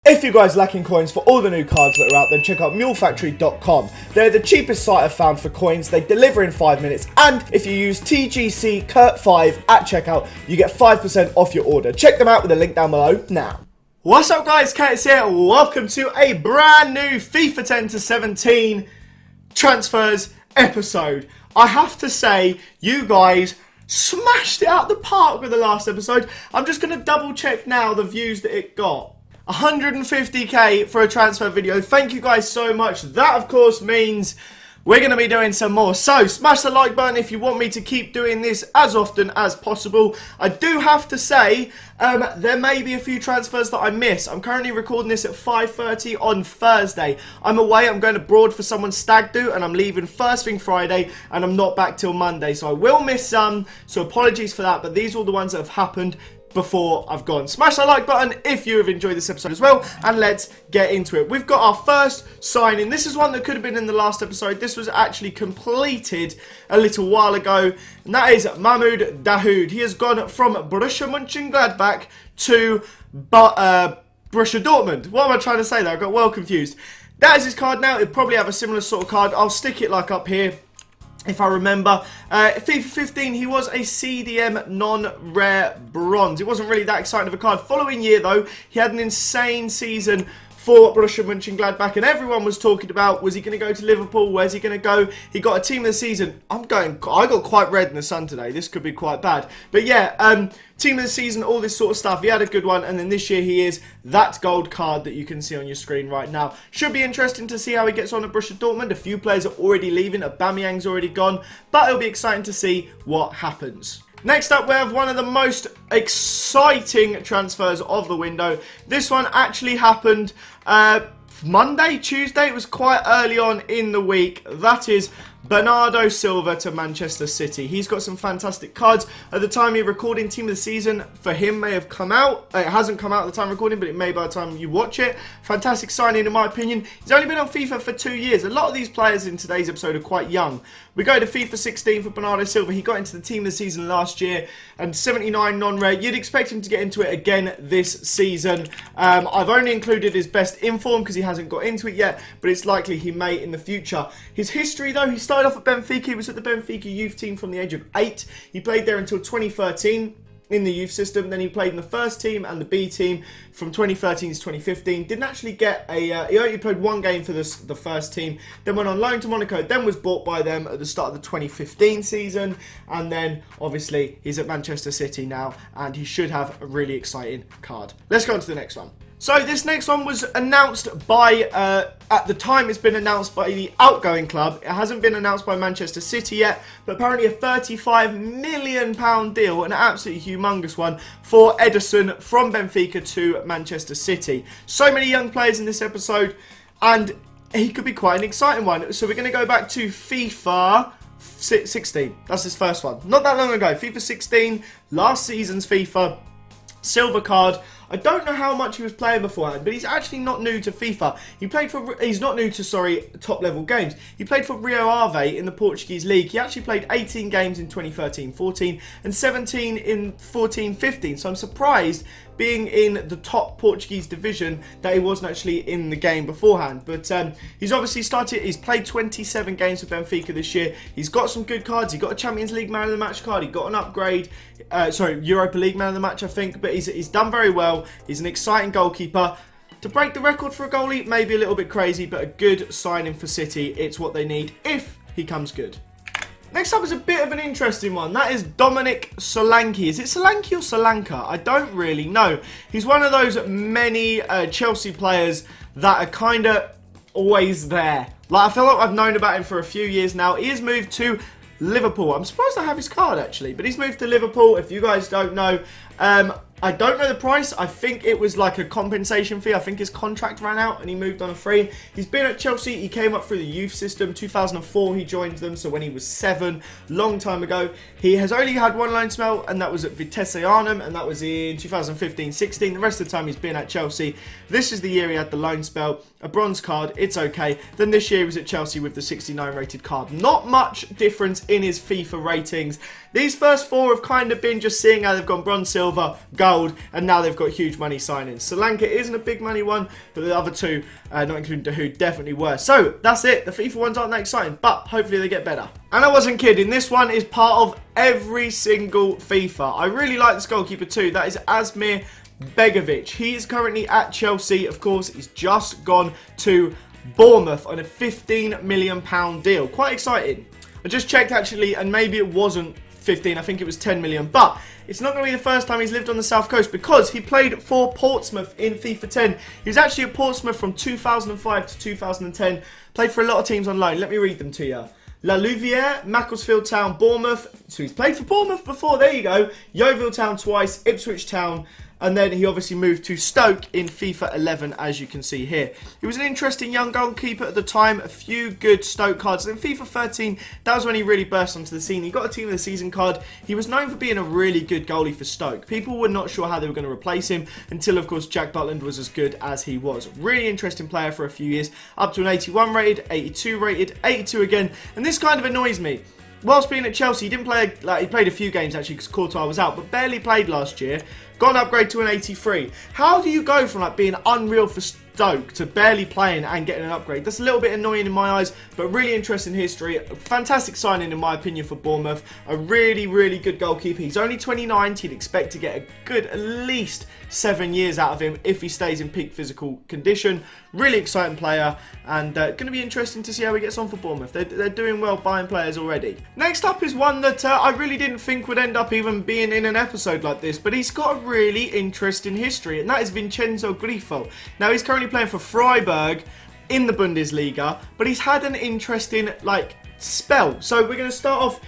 If you guys lacking coins for all the new cards that are out, then check out mulefactory.com. They're the cheapest site I've found for coins. They deliver in 5 minutes. And if you use TGC Kurt5 at checkout, you get 5% off your order. Check them out with the link down below now. What's up guys, Curtis here. Welcome to a brand new FIFA 10 to 17 transfers episode. I have to say, you guys smashed it out the park with the last episode. I'm just going to double check now the views that it got. 150k for a transfer video. Thank you guys so much. That of course means we're going to be doing some more. So smash the like button if you want me to keep doing this as often as possible. I do have to say there may be a few transfers that I miss. I'm currently recording this at 5:30 on Thursday. I'm away. I'm going abroad for someone's stag do and I'm leaving first thing Friday and I'm not back till Monday. So I will miss some. So apologies for that. But these are all the ones that have happened before I've gone. Smash that like button if you have enjoyed this episode as well, and let's get into it. We've got our first signing. This is one that could have been in the last episode. This was actually completed a little while ago, and that is Mahmoud Dahoud. He has gone from Borussia Mönchengladbach to Borussia Dortmund. What am I trying to say there? I got well confused. That is his card now. It'll probably have a similar sort of card. I'll stick it like up here, if I remember. FIFA 15, he was a CDM non-rare bronze. It wasn't really that exciting of a card. Following year, though, he had an insane season for Borussia Mönchengladbach, and everyone was talking about, was he going to go to Liverpool? Where's he going to go? He got a team of the season. I got quite red in the sun today. This could be quite bad. But yeah, team of the season, all this sort of stuff. He had a good one, and then this year he is that gold card that you can see on your screen right now. Should be interesting to see how he gets on at Borussia Dortmund. A few players are already leaving. Aubameyang's already gone, but it'll be exciting to see what happens. Next up, we have one of the most exciting transfers of the window. This one actually happened Monday, Tuesday. It was quite early on in the week. That is Bernardo Silva to Manchester City. He's got some fantastic cards. At the time you're recording, team of the season for him may have come out. It hasn't come out at the time of recording, but it may by the time you watch it. Fantastic signing in my opinion. He's only been on FIFA for 2 years. A lot of these players in today's episode are quite young. We go to FIFA 16 for Bernardo Silva. He got into the team of the season last year and 79 non-rare. You'd expect him to get into it again this season. I've only included his best inform because he hasn't got into it yet, but it's likely he may in the future. His history though, he started off at Benfica. He was at the Benfica youth team from the age of 8. He played there until 2013 in the youth system. Then he played in the first team and the B team from 2013 to 2015. Didn't actually get a... he only played one game for the first team. Then went on loan to Monaco. Then was bought by them at the start of the 2015 season. And then, obviously, he's at Manchester City now. And he should have a really exciting card. Let's go on to the next one. So this next one was announced by, at the time it's been announced by the outgoing club. It hasn't been announced by Manchester City yet, but apparently a £35 million deal, an absolutely humongous one, for Ederson from Benfica to Manchester City. So many young players in this episode, and he could be quite an exciting one. So we're going to go back to FIFA 16. That's his first one. Not that long ago. FIFA 16, last season's FIFA. Silver card. I don't know how much he was playing beforehand, but he's actually not new to FIFA. He's not new to, sorry, top level games. He played for Rio Ave in the Portuguese league. He actually played 18 games in 2013-14 and 17 in 14-15. So I'm surprised, being in the top Portuguese division, that he wasn't actually in the game beforehand. But he's obviously he's played 27 games for Benfica this year. He's got some good cards. He got a Champions League Man of the Match card. He got an upgrade. Europa League Man of the Match, I think. But he's done very well. He's an exciting goalkeeper. To break the record for a goalie, maybe a little bit crazy, but a good signing for City. It's what they need if he comes good. Next up is a bit of an interesting one. That is Dominic Solanke. Is it Solanke or Solanka? I don't really know. He's one of those many Chelsea players that are kind of always there. Like, I feel like I've known about him for a few years now. He has moved to Liverpool. I'm surprised I have his card actually, but he's moved to Liverpool. If you guys don't know, I don't know the price. I think it was like a compensation fee. I think his contract ran out and he moved on a free. He's been at Chelsea. He came up through the youth system. 2004 he joined them, so when he was 7, long time ago. He has only had one loan spell, and that was at Vitesse Arnhem, and that was in 2015-16. The rest of the time he's been at Chelsea. This is the year he had the loan spell. A bronze card, it's okay. Then this year he was at Chelsea with the 69 rated card. Not much difference in his FIFA ratings. These first 4 have kind of been just seeing how they've gone bronze, silver, silver, gold, and now they've got huge money signings. Sri Lanka isn't a big money one, but the other two, not including Dahoud, definitely were. So that's it. The FIFA ones aren't that exciting, but hopefully they get better. And I wasn't kidding. This one is part of every single FIFA. I really like this goalkeeper too. That is Asmir Begovic. He is currently at Chelsea. Of course, he's just gone to Bournemouth on a £15 million deal. Quite exciting. I just checked actually, and maybe it wasn't 15, I think it was 10 million, but it's not going to be the first time he's lived on the south coast because he played for Portsmouth in FIFA 10. He was actually at Portsmouth from 2005 to 2010, played for a lot of teams on loan. Let me read them to you. La Louvière, Macclesfield Town, Bournemouth, so he's played for Bournemouth before, there you go, Yeovil Town twice, Ipswich Town, and then he obviously moved to Stoke in FIFA 11, as you can see here. He was an interesting young goalkeeper at the time, a few good Stoke cards. And in FIFA 13, that was when he really burst onto the scene. He got a Team of the Season card. He was known for being a really good goalie for Stoke. People were not sure how they were going to replace him until, of course, Jack Butland was as good as he was. Really interesting player for a few years, up to an 81 rated, 82 rated, 82 again. And this kind of annoys me. Whilst being at Chelsea, he didn't play, he played a few games actually because Courtois was out, but barely played last year. Got an upgrade to an 83. How do you go from being unreal for Stoke to barely playing and getting an upgrade? That's a little bit annoying in my eyes, but really interesting history. A fantastic signing in my opinion for Bournemouth. A really, really good goalkeeper. He's only 29. You'd expect to get a good at least 7 years out of him if he stays in peak physical condition. Really exciting player, and going to be interesting to see how he gets on for Bournemouth. They're doing well buying players already. Next up is one that I really didn't think would end up even being in an episode like this, but he's got a really interesting history, and that is Vincenzo Grifo. Now, he's currently playing for Freiburg in the Bundesliga, but he's had an interesting, spell. So we're going to start off.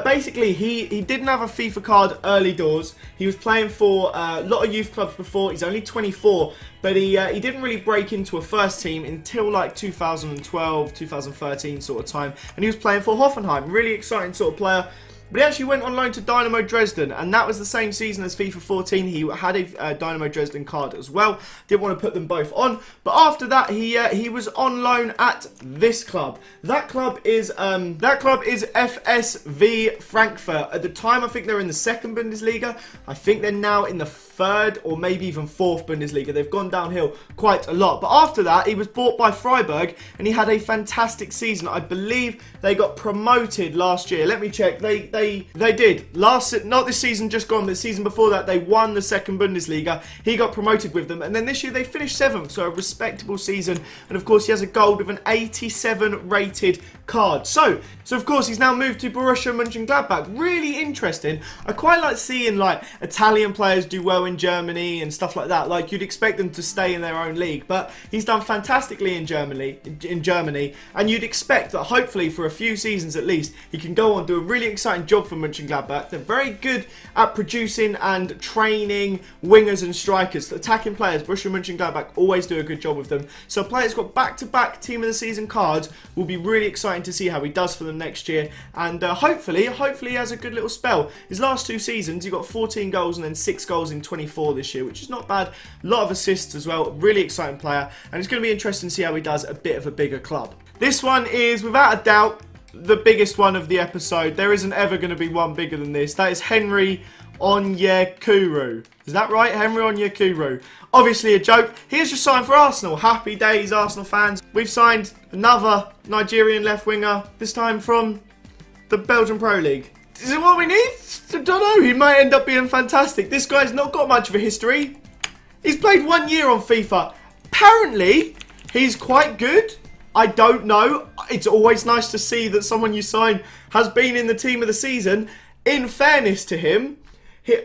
Basically, he didn't have a FIFA card early doors. He was playing for a lot of youth clubs before. He's only 24, but he didn't really break into a first team until 2012, 2013 sort of time. And he was playing for Hoffenheim. Really exciting sort of player. But he actually went on loan to Dynamo Dresden, and that was the same season as FIFA 14. He had a Dynamo Dresden card as well. Didn't want to put them both on. But after that, he was on loan at this club. That club is FSV Frankfurt. At the time, I think they're in the second Bundesliga. I think they're now in the third or maybe even fourth Bundesliga. They've gone downhill quite a lot. But after that, he was bought by Freiburg, and he had a fantastic season. I believe they got promoted last year. Let me check. They did. Not this season just gone, but the season before that, they won the second Bundesliga. He got promoted with them. And then this year, they finished 7th, so a respectable season. And of course, he has a gold with an 87 rated card. So of course, he's now moved to Borussia Mönchengladbach. Really interesting. I quite like seeing, Italian players do well in Germany and stuff like that. You'd expect them to stay in their own league. But he's done fantastically in Germany. And you'd expect that, hopefully, for a few seasons at least, he can go on do a really exciting job for Mönchengladbach. They're very good at producing and training wingers and strikers, attacking players. Borussia Mönchengladbach always do a good job with them. So a player that's got back-to-back Team of the Season cards will be really exciting to see how he does for them next year. And hopefully he has a good little spell. His last 2 seasons, he got 14 goals and then 6 goals in 24 this year, which is not bad. A lot of assists as well. Really exciting player. And it's going to be interesting to see how he does at a bit of a bigger club. This one is, without a doubt, the biggest one of the episode. There isn't ever going to be one bigger than this. That is Henry Onyekuru. Is that right? Henry Onyekuru. Obviously a joke. He has just signed for Arsenal. Happy days, Arsenal fans. We've signed another Nigerian left winger, this time from the Belgian Pro League. Is it what we need? I don't know. He might end up being fantastic. This guy's not got much of a history. He's played 1 year on FIFA. Apparently, he's quite good. I don't know. It's always nice to see that someone you sign has been in the Team of the Season. In fairness to him,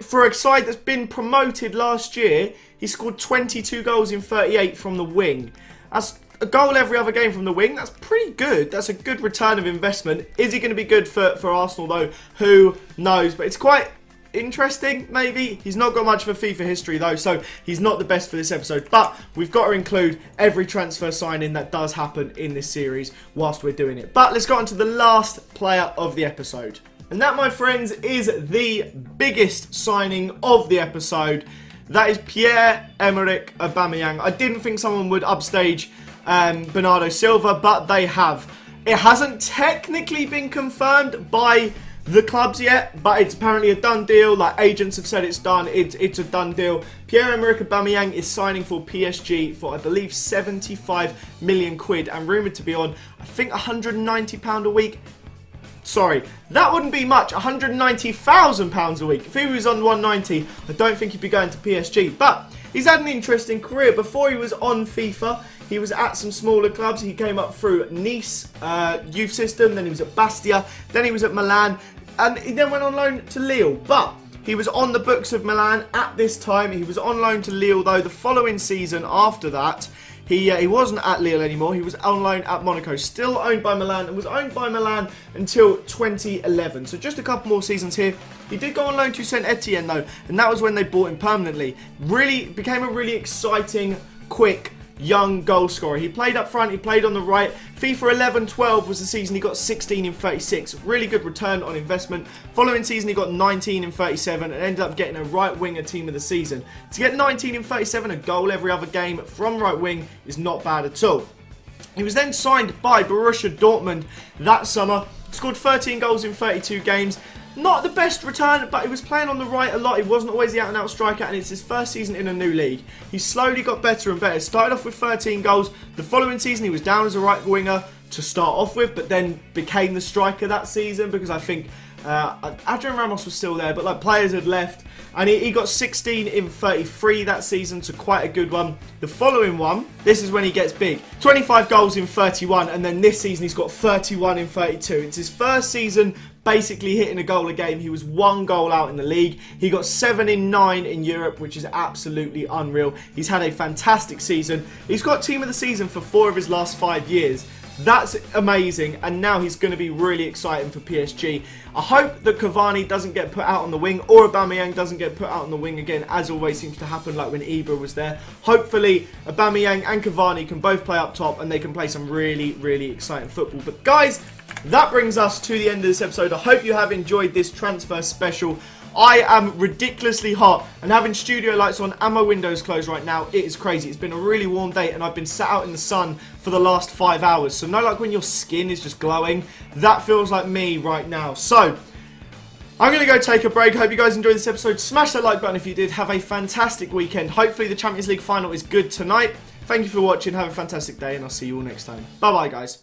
for a side that's been promoted last year, he scored 22 goals in 38 from the wing. That's a goal every other game from the wing. That's pretty good. That's a good return of investment. Is he going to be good for Arsenal though? Who knows? But it's quite interesting, maybe. He's not got much of a FIFA history though, so he's not the best for this episode, but we've got to include every transfer signing that does happen in this series whilst we're doing it. But let's go on to the last player of the episode, and that, my friends, is the biggest signing of the episode. That is Pierre-Emerick Aubameyang. I didn't think someone would upstage Bernardo Silva, but they have. It hasn't technically been confirmed by the clubs yet, but it's apparently a done deal. Like, agents have said it's done. It's a done deal. Pierre-Emerick Aubameyang is signing for PSG for, I believe, 75 million quid and rumoured to be on, I think, £190 a week. Sorry, that wouldn't be much. £190,000 a week. If he was on 190, I don't think he'd be going to PSG. But he's had an interesting career. Before he was on FIFA, he was at some smaller clubs. He came up through Nice youth system, then he was at Bastia, then he was at Milan, and he then went on loan to Lille. But he was on the books of Milan at this time. He was on loan to Lille, though. The following season after that, he wasn't at Lille anymore. He was on loan at Monaco, still owned by Milan, and was owned by Milan until 2011. So just a couple more seasons here. He did go on loan to Saint Etienne, though, and that was when they bought him permanently. Really became a really exciting, quick, young goal scorer. He played up front, he played on the right. FIFA 11-12 was the season he got 16 in 36. Really good return on investment. Following season he got 19 in 37 and ended up getting a right winger team of the season. To get 19 in 37, a goal every other game from right wing, is not bad at all. He was then signed by Borussia Dortmund that summer. Scored 13 goals in 32 games. Not the best return, but he was playing on the right a lot. He wasn't always the out-and-out striker, and it's his first season in a new league. He slowly got better and better. Started off with 13 goals. The following season, he was down as a right winger to start off with, but then became the striker that season because I think Adrian Ramos was still there, but like players had left. And he got 16 in 33 that season, so quite a good one. The following one, this is when he gets big. 25 goals in 31, and then this season he's got 31 in 32. It's his first season basically hitting a goal a game. He was 1 goal out in the league. He got 7 in 9 in Europe, which is absolutely unreal. He's had a fantastic season. He's got team of the season for 4 of his last 5 years. That's amazing, and now he's going to be really exciting for PSG. I hope that Cavani doesn't get put out on the wing, or Aubameyang doesn't get put out on the wing again, as always seems to happen, like when Ibra was there. Hopefully, Aubameyang and Cavani can both play up top, and they can play some really, really exciting football. But guys, that brings us to the end of this episode. I hope you have enjoyed this transfer special. I am ridiculously hot, and having studio lights on and my windows closed right now, it is crazy. It's been a really warm day, and I've been sat out in the sun for the last 5 hours. So, like when your skin is just glowing, that feels like me right now. So, I'm going to go take a break. Hope you guys enjoyed this episode. Smash that like button if you did. Have a fantastic weekend. Hopefully the Champions League final is good tonight. Thank you for watching. Have a fantastic day, and I'll see you all next time. Bye-bye, guys.